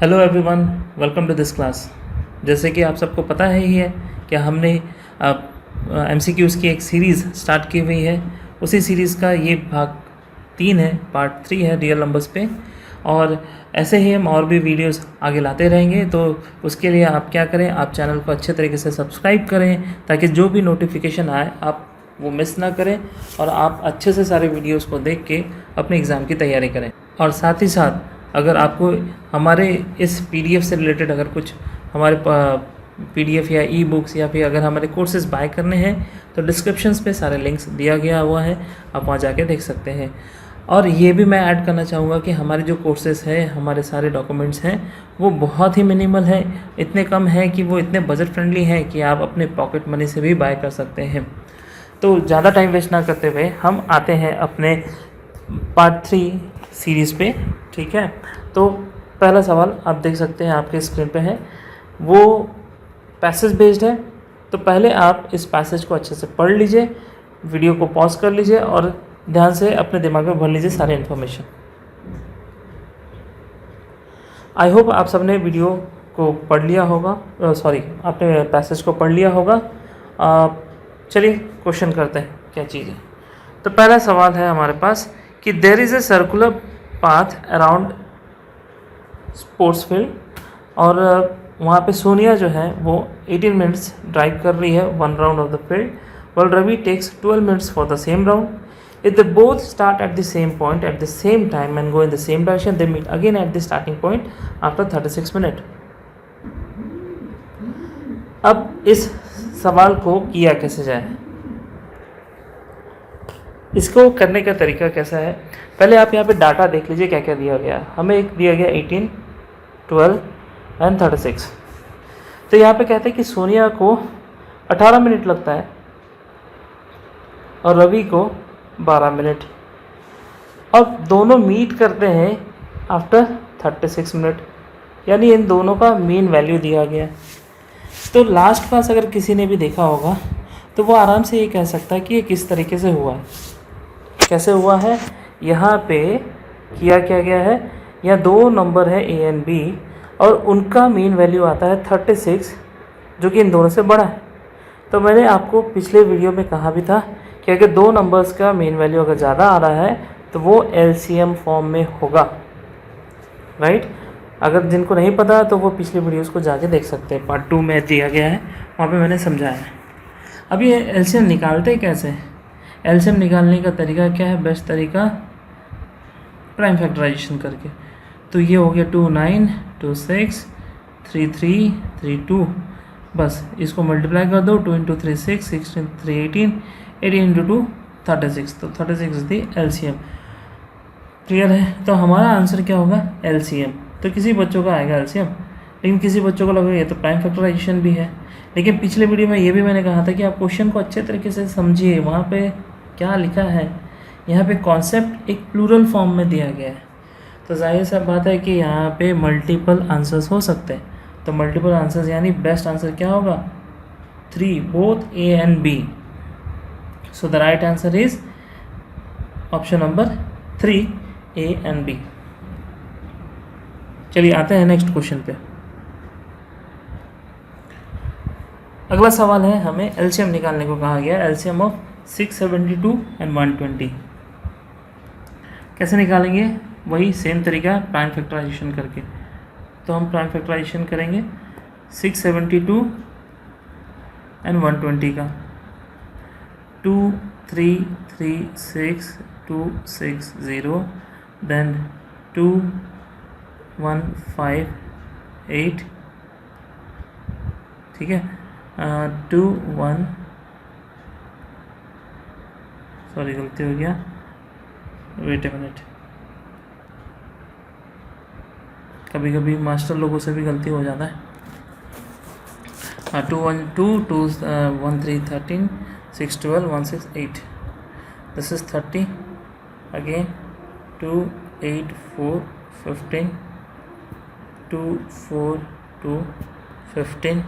Hello everyone, welcome to this class. जैसे कि आप सबको पता है ही है कि हमने MCQs की एक सीरीज़ स्टार्ट की हुई है। उसी सीरीज़ का ये भाग 3 है, पार्ट 3 है रियल नंबर्स पे। और ऐसे ही हम और भी वीडियोस आगे लाते रहेंगे। तो उसके लिए आप क्या करें, आप चैनल को अच्छे तरीके से सब्सक्राइब करें ताकि जो भी नोटिफिकेशन आए आप वो मिस ना करें और आप अच्छे से सारे वीडियोस को देख के अपने एग्ज़ाम की तैयारी करें। और साथ ही साथ अगर आपको हमारे इस PDF से रिलेटेड अगर कुछ हमारे PDF या ई बुक्स या फिर अगर हमारे कोर्सेज़ बाय करने हैं तो डिस्क्रिप्शंस पे सारे लिंक्स दिया गया हुआ है, आप वहाँ जाके देख सकते हैं। और ये भी मैं ऐड करना चाहूँगा कि हमारे जो कोर्सेज़ हैं, हमारे सारे डॉक्यूमेंट्स हैं वो बहुत ही मिनिमल है, इतने कम है कि वो इतने बजट फ्रेंडली हैं कि आप अपने पॉकेट मनी से भी बाय कर सकते हैं। तो ज़्यादा टाइम वेस्ट ना करते हुए हम आते हैं अपने पार्ट 3 सीरीज़ पे। ठीक है, तो पहला सवाल आप देख सकते हैं आपके स्क्रीन पे है, वो पैसेज बेस्ड है। तो पहले आप इस पैसेज को अच्छे से पढ़ लीजिए, वीडियो को पॉज कर लीजिए और ध्यान से अपने दिमाग में भर लीजिए सारे इन्फॉर्मेशन। आई होप आप सबने वीडियो को पढ़ लिया होगा, आपने पैसेज को पढ़ लिया होगा। चलिए क्वेश्चन करते हैं क्या चीज़ है। तो पहला सवाल है हमारे पास कि there is a circular path around sports field, और वहाँ पे सोनिया जो है वो 18 मिनट्स ड्राइव कर रही है 1 round of the field, while Ravi takes 12 minutes for the same round. If they both start at the same point at the same time and go in the same direction, they meet again at the starting point after 36 minutes. अब इस सवाल को किया कैसे जाए, इसको करने का तरीका कैसा है। पहले आप यहाँ पे डाटा देख लीजिए क्या क्या दिया गया। हमें एक दिया गया 18, 12 एंड 36। तो यहाँ पे कहते हैं कि सोनिया को 18 मिनट लगता है और रवि को 12 मिनट, और दोनों मीट करते हैं आफ्टर 36 मिनट, यानी इन दोनों का मीन वैल्यू दिया गया। तो लास्ट पास अगर किसी ने भी देखा होगा तो वो आराम से ये कह सकता है कि ये किस तरीके से हुआ है। कैसे हुआ है, यहाँ पे किया क्या गया है, यहाँ दो नंबर है A एंड B और उनका मीन वैल्यू आता है 36, जो कि इन दोनों से बड़ा है। तो मैंने आपको पिछले वीडियो में कहा भी था कि अगर दो नंबर्स का मीन वैल्यू अगर ज़्यादा आ रहा है तो वो LCM फॉर्म में होगा, राइट। अगर जिनको नहीं पता तो वो पिछले वीडियोस को जाके देख सकते हैं, पार्ट 2 में दिया गया है, वहाँ पे मैंने समझाया है। अब ये LCM निकालते कैसे, LCM निकालने का तरीका क्या है, बेस्ट तरीका प्राइम फैक्टराइजेशन करके। तो ये हो गया 2 9 2 6 3 3 3 2, बस इसको मल्टीप्लाई कर दो, 2 × 3 6 6 × 3 18 18 × 2 36, तो 36 दी LCM। क्लियर है, तो हमारा आंसर क्या होगा LCM। तो किसी बच्चों का आएगा LCM, लेकिन किसी बच्चों को लगेगा ये तो प्राइम फैक्टराइजेशन भी है। लेकिन पिछले वीडियो में ये भी मैंने कहा था कि आप क्वेश्चन को अच्छे तरीके से समझिए, वहाँ पे क्या लिखा है। यहाँ पे कॉन्सेप्ट एक प्लूरल फॉर्म में दिया गया है, तो जाहिर सा बात है कि यहाँ पे मल्टीपल आंसर्स हो सकते हैं। तो मल्टीपल आंसर्स यानी बेस्ट आंसर क्या होगा 3, both A and B। So the right answer is option number 3, A and B। चलिए आते हैं नेक्स्ट क्वेश्चन पे। अगला सवाल है, हमें LCM निकालने को कहा गया, LCM ऑफ 672 एंड 120। कैसे निकालेंगे, वही सेम तरीका प्राइम फैक्टराइजेशन करके। तो हम प्राइम फैक्टराइजेशन करेंगे 672 एंड 120 का, 2 3 3 6 2 6 0, देन 2 1 5 8, ठीक है, 2 1, सॉरी गलती हो गया, वेट ए मिनट, कभी कभी मास्टर लोगों से भी गलती हो जाता है। 2 1 2 2 1 3 13 6 12 1 6 8, this is 30, again 2 8 4 15, 2 4 2 15।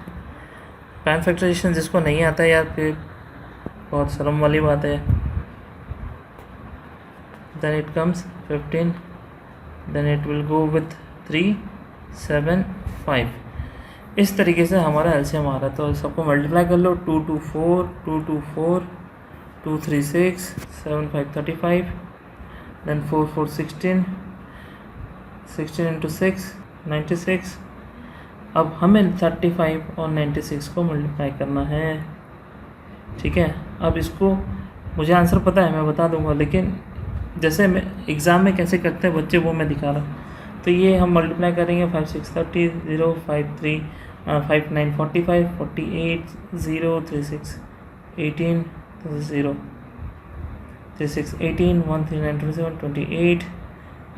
Prime factorisation जिसको नहीं आता है यार, फिर बहुत शर्म वाली बात है। Then it comes 15, then it will go with 3 5 इस तरीके से हमारा एलसीएम आ रहा है। तो सबको मल्टीप्लाई कर लो, 2 2 4 2 2 4 2 3 6 7 5 35 देन 4 4 16 16 इंटू 6 96। अब हमें 35 और 96 को मल्टीप्लाई करना है, ठीक है। अब इसको मुझे आंसर पता है, मैं बता दूंगा, लेकिन जैसे मैं एग्ज़ाम में कैसे करते हैं बच्चे वो मैं दिखा रहा हूँ। तो ये हम मल्टीप्लाई करेंगे 5 6 30 0 5 3 5 9 45 48 0 3 6 18 0 3 6 18 1 3 9 27 28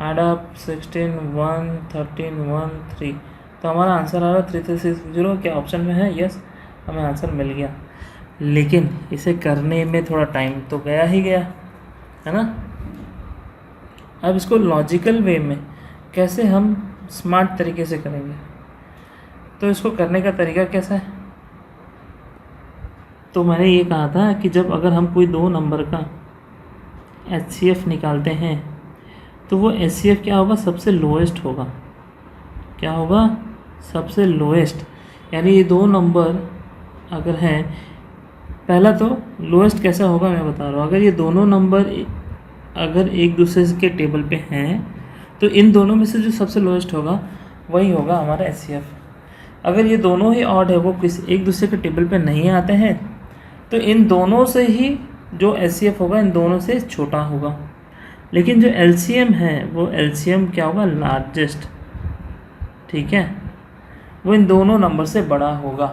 एड अप 16 1 13 1 3। तो हमारा आंसर आ रहा है 3360। क्या ऑप्शन में है? यस, हमें आंसर मिल गया। लेकिन इसे करने में थोड़ा टाइम तो गया ही गया, है ना। अब इसको लॉजिकल वे में कैसे हम स्मार्ट तरीके से करेंगे, तो इसको करने का तरीका कैसा है? तो मैंने ये कहा था कि जब अगर हम कोई दो नंबर का HCF निकालते हैं तो वो HCF क्या होगा? सबसे लोएस्ट होगा। क्या होगा? सबसे लोएस्ट। यानी ये दो नंबर अगर हैं, पहला तो लोएस्ट कैसा होगा मैं बता रहा हूँ। अगर ये दोनों नंबर अगर एक दूसरे के टेबल पे हैं तो इन दोनों में से जो सबसे लोएस्ट होगा वही होगा हमारा HCF। अगर ये दोनों ही ऑड है, वो एक दूसरे के टेबल पे नहीं आते हैं, तो इन दोनों से ही जो HCF होगा इन दोनों से छोटा होगा। लेकिन जो LCM है वो LCM क्या होगा? लार्जेस्ट, ठीक है, वो इन दोनों नंबर से बड़ा होगा।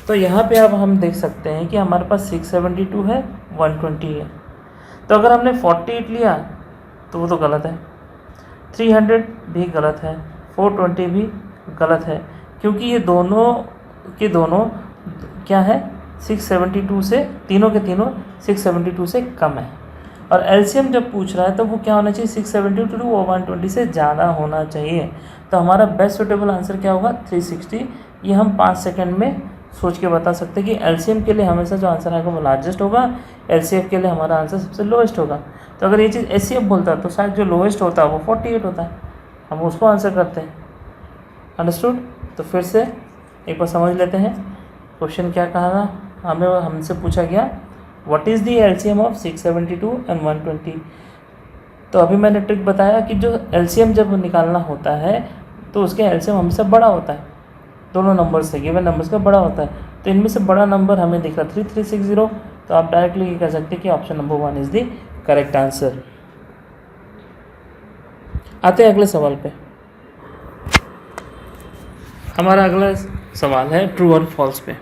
तो यहाँ पे अब हम देख सकते हैं कि हमारे पास 672 है, 120 है। तो अगर हमने 48 लिया तो वो तो गलत है, 300 भी गलत है, 420 भी गलत है, क्योंकि ये दोनों के दोनों क्या है? 672 से, तीनों के तीनों 672 से कम है। और LCM जब पूछ रहा है तो वो क्या होना चाहिए? 672 और 120 से ज़्यादा होना चाहिए। तो हमारा बेस्ट सुटेबल आंसर क्या होगा? 360। ये हम 5 सेकंड में सोच के बता सकते हैं कि LCM के लिए हमेशा जो आंसर आएगा वो लार्जेस्ट होगा, LCF के लिए हमारा आंसर सबसे लोएस्ट होगा। तो अगर ये चीज़ HCF बोलता है तो शायद जो लोएस्ट होता है वो 48 होता है, हम उसको आंसर करते हैं। अंडरस्टूड? तो फिर से एक बार समझ लेते हैं क्वेश्चन क्या कहा था। हमसे पूछा गया what is the LCM of 672 and 120। तो अभी मैंने ट्रिक बताया कि जो LCM जब निकालना होता है तो उसके LCM हमसे बड़ा होता है, दोनों नंबर से, गिवन नंबर्स का बड़ा होता है। तो इनमें से बड़ा नंबर हमें दिख रहा 3360। तो आप डायरेक्टली ये कह सकते हैं कि option number 1 is the correct answer. आते हैं अगले सवाल पे। हमारा अगला सवाल है ट्रू और फॉल्स पे।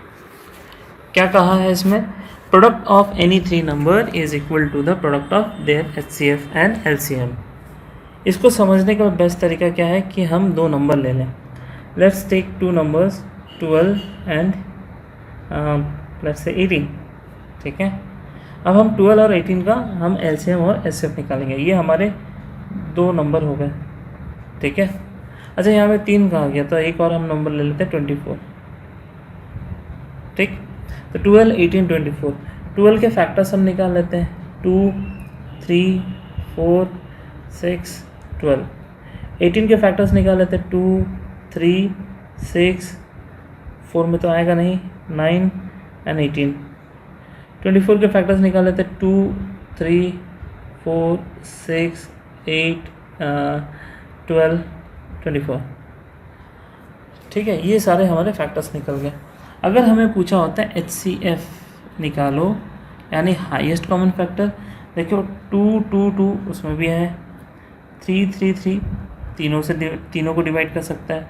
क्या कहा है इसमें? Product of any three number is equal to the product of their HCF and LCM। इसको समझने का बेस्ट तरीका क्या है कि हम दो नंबर ले लें। Let's take two numbers 12 and let's say 18, ठीक है। अब हम 12 और 18 का हम LCM और HCF निकालेंगे। ये हमारे दो नंबर हो गए, ठीक है। अच्छा, यहाँ पे 3 का आ गया तो एक और हम नंबर ले लेते हैं 24, ठीक। तो 12 18 24, 12 के फैक्टर्स हम निकाल लेते हैं 2 3 4 6 12। 18 के फैक्टर्स निकाल लेते हैं 2 3 6 4 में तो आएगा नहीं, 9 एंड 18। 24 के फैक्टर्स निकाल लेते हैं 2 3 4 6 8 12 24, ठीक है। ये सारे हमारे फैक्टर्स निकल गए। अगर हमें पूछा होता है HCF निकालो, यानी हाईएस्ट कॉमन फैक्टर, देखो 2 2 2 उसमें भी है, 3 3 3 तीनों को डिवाइड कर सकता है,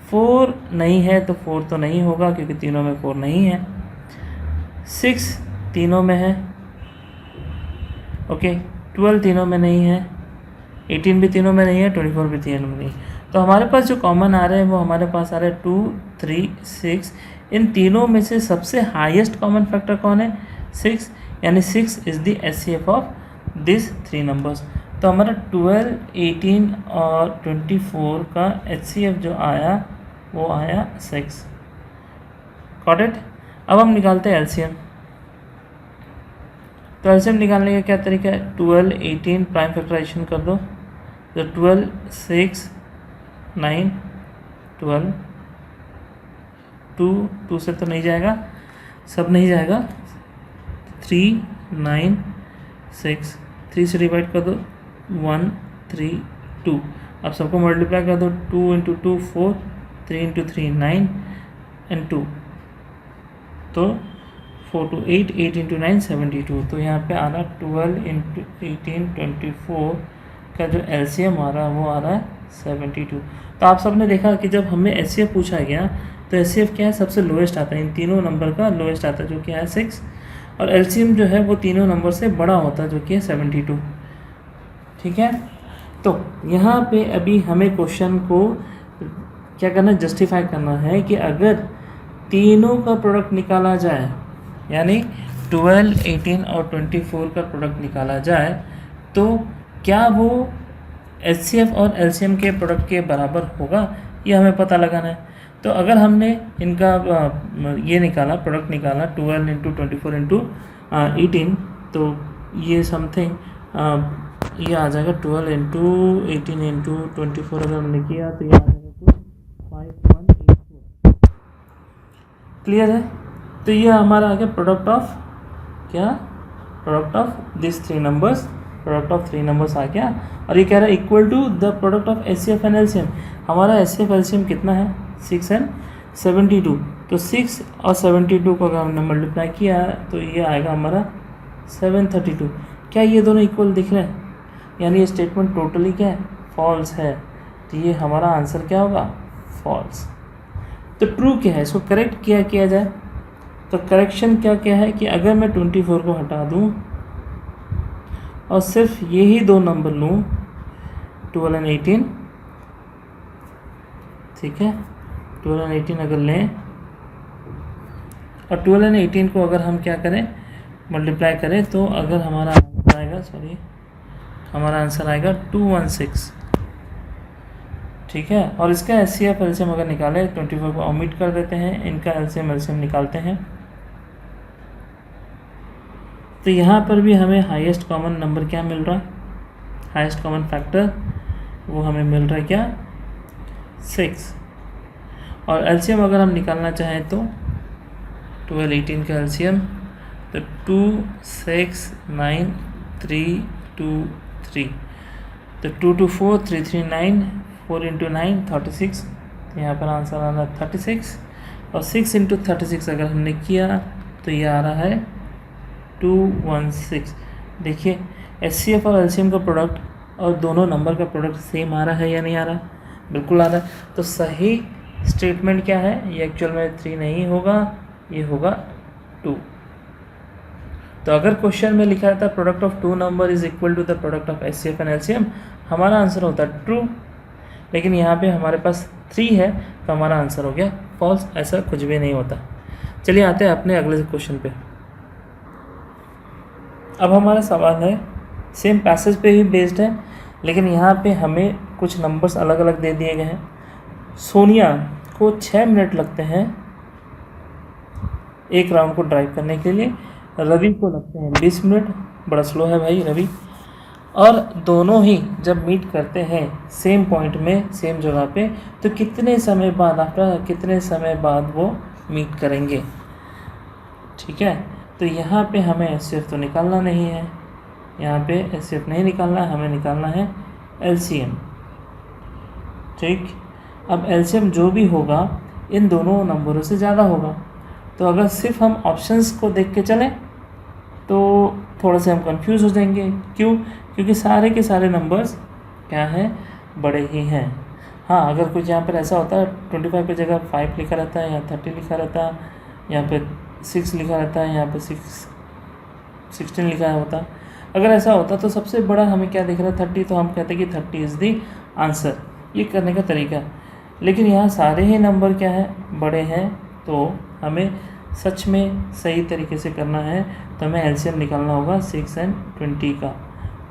4 नहीं है तो 4 तो नहीं होगा क्योंकि तीनों में 4 नहीं है, 6 तीनों में है, ओके, 12 तीनों में नहीं है, 18 भी तीनों में नहीं है, 24 भी तीनों में नहीं है। तो हमारे पास जो कॉमन आ रहे हैं वो हमारे पास आ रहे हैं 2 3 6। इन तीनों में से सबसे हाईएस्ट कॉमन फैक्टर कौन है? 6, यानी 6 is the HCF of this three numbers. तो हमारा 12 18 और 24 का HCF जो आया वो आया 6। Got it? अब हम निकालते हैं LCM। तो LCM निकालने का क्या तरीका है? 12 18 प्राइम फैक्टराइजेशन कर दो, तो 12 6 9 12, 2 से तो नहीं जाएगा, सब नहीं जाएगा, 3, 9, 6, 3 से डिवाइड कर दो, 1, 3, 2, अब सबको मल्टीप्लाई कर दो, 2 × 2 4, 3 × 3 9 एंड 2, तो 4 to 8, 8 × 9 72, तो यहाँ पे आ रहा 12 × 18 24 का जो LCM आ रहा है वो आ रहा है 72। तो आप सबने देखा कि जब हमें HCF पूछा गया तो HCF क्या है, सबसे लोएस्ट आता है, इन तीनों नंबर का लोएस्ट आता है जो कि है 6, और LCM जो है वो तीनों नंबर से बड़ा होता है जो कि है 72। ठीक है, तो यहाँ पे अभी हमें क्वेश्चन को क्या करना है, जस्टिफाई करना है कि अगर तीनों का प्रोडक्ट निकाला जाए, यानी 12, 18 और 24 का प्रोडक्ट निकाला जाए, तो क्या वो HCF और LCM के प्रोडक्ट के बराबर होगा, ये हमें पता लगाना है। तो अगर हमने इनका ये निकाला, प्रोडक्ट निकाला 12 × 24 × 18, तो ये समथिंग ये आ जाएगा 12 × 18 × 24 अगर हमने किया तो ये आ जाएगा 5184। क्लियर है, तो ये हमारा आ गया प्रोडक्ट ऑफ क्या, product of this 3 numbers, product of 3 numbers आ गया। और ये कह रहा है equal to the product of HCF and LCM। हमारा HCF LCM कितना है, 6 एंड 72, तो 6 और 72 को अगर हमने मल्टीप्लाई किया तो ये आएगा हमारा 732। क्या ये दोनों इक्वल दिख रहे हैं, यानी ये स्टेटमेंट टोटली क्या है, फॉल्स है, तो ये हमारा आंसर क्या होगा, फॉल्स। तो ट्रू क्या है, इसको करेक्ट किया जाए, तो करेक्शन क्या है कि अगर मैं 24 को हटा दूं और सिर्फ यही दो नंबर लूं, 12 और 18, ठीक है, 12 और 18 अगर लें और 12 और 18 को अगर हम क्या करें, मल्टीप्लाई करें, तो अगर हमारा आंसर आएगा, हमारा आंसर आएगा 216। ठीक है, और इसका HCF LCM अगर निकाले, 24 को ओमिट कर देते हैं, इनका LCM LCM निकालते हैं, तो यहाँ पर भी हमें हाईएस्ट कॉमन नंबर क्या मिल रहा है, हाईएस्ट कॉमन फैक्टर वो हमें मिल रहा है क्या, 6। और LCM अगर हम निकालना चाहें तो 12, 18 का LCM, तो 2, 6, 9, 3, 2, 3, तो 2 to 4, 3, 3, 9, 4 × 9 36, तो यहाँ पर आंसर आ रहा है 36, और 6 × 36 अगर हमने किया तो ये आ रहा है 216। देखिए HCF और LCM का प्रोडक्ट और दोनों नंबर का प्रोडक्ट सेम आ रहा है या नहीं आ रहा, बिल्कुल आ रहा है। तो सही स्टेटमेंट क्या है, ये एक्चुअल में 3 नहीं होगा, ये होगा 2। तो अगर क्वेश्चन में लिखा था product of 2 number is equal to the product of HCF and LCM, हमारा आंसर होता है ट्रू, लेकिन यहाँ पे हमारे पास 3 है तो हमारा आंसर हो गया फॉल्स। ऐसा कुछ भी नहीं होता। चलिए आते हैं अपने अगले क्वेश्चन पे। अब हमारा सवाल है सेम पैसेज पे ही बेस्ड है, लेकिन यहाँ पे हमें कुछ नंबर्स अलग अलग दे दिए गए हैं। सोनिया को 6 मिनट लगते हैं एक राउंड को ड्राइव करने के लिए, रवि को लगते हैं 20 मिनट, बड़ा स्लो है भाई रवि। और दोनों ही जब मीट करते हैं सेम पॉइंट में, सेम जगह पे, तो कितने समय बाद, आफ्टर कितने समय बाद वो मीट करेंगे। ठीक है, तो यहाँ पे हमें HCF तो निकालना नहीं है, यहाँ पे HCF नहीं निकालना है, हमें निकालना है LCM। ठीक, अब LCM जो भी होगा इन दोनों नंबरों से ज़्यादा होगा। तो अगर सिर्फ हम ऑप्शंस को देख के चलें तो थोड़ा से हम कंफ्यूज हो जाएंगे। क्यों? क्योंकि सारे के सारे नंबर्स क्या हैं, बड़े ही हैं। हाँ, अगर कुछ यहाँ पर ऐसा होता है 25 की जगह 5 लिखा रहता है, या 30 लिखा रहता है, यहाँ पे 6 लिखा रहता है, यहाँ पे 16 लिखा होता। अगर ऐसा होता तो सबसे बड़ा हमें क्या दिख रहा है 30, तो हम कहते हैं कि 30 इज़ दी आंसर। ये करने का तरीका, लेकिन यहाँ सारे ही नंबर क्या है, बड़े हैं, तो हमें सच में सही तरीके से करना है तो हमें LCM निकालना होगा 6 और 20 का।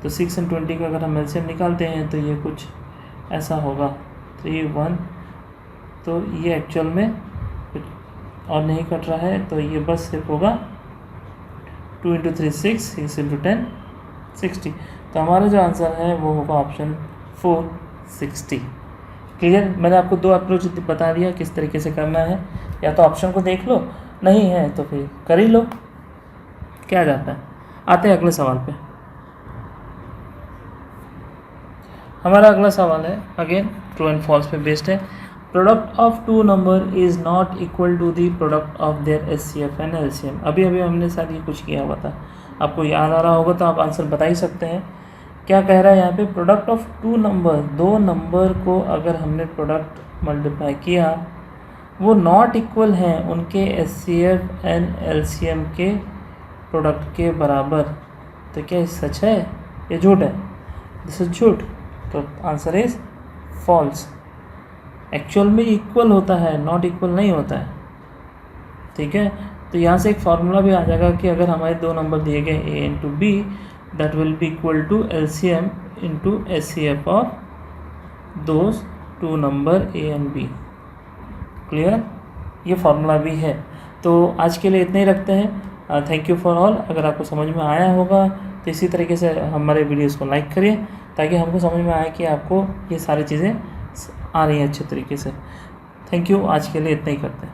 तो 6 और 20 का अगर हम LCM निकालते हैं तो ये कुछ ऐसा होगा 3, 1, तो ये एक्चुअल में कुछ और नहीं कट रहा है, तो ये बस सिर्फ होगा 2 × 3 6, 6 × 10 60। तो हमारा जो आंसर है वो होगा ऑप्शन 4 60। क्लियर? मैंने आपको 2 अप्रोच बता दिया किस तरीके से करना है। या तो ऑप्शन को देख लो, नहीं है तो फिर कर ही लो, क्या जाता है। आते हैं अगले सवाल पे। हमारा अगला सवाल है अगेन ट्रू एंड फॉल्स पे बेस्ड है। Product of two number is not equal to the product of their HCF and LCM. अभी अभी हमने शायद ये कुछ किया हुआ था, आपको याद आ रहा होगा तो आप आंसर बता ही सकते हैं। क्या कह रहा है यहाँ पे? Product of two number, 2 number को अगर हमने प्रोडक्ट मल्टीप्लाई किया, वो नॉट इक्वल हैं उनके एचसीएफ एंड एलसीएम के प्रोडक्ट के बराबर। तो क्या ये सच है या झूठ है? दिस इज झूठ, तो आंसर इज फॉल्स। एक्चुअल में इक्वल होता है, नॉट इक्वल नहीं होता है, ठीक है। तो यहाँ से एक फार्मूला भी आ जाएगा कि अगर हमारे 2 नंबर दिए गए A into B, that will be equal to LCM into HCF of those 2 number A and B. Clear? ये फार्मूला भी है। तो आज के लिए इतना ही रखते हैं। Thank you for all. अगर आपको समझ में आया होगा तो इसी तरीके से हमारे वीडियोस को लाइक करिए, ताकि हमको समझ में आए कि आपको ये सारी चीज़ें आ रही हैं अच्छे तरीके से। थैंक यू, आज के लिए इतना ही करते हैं।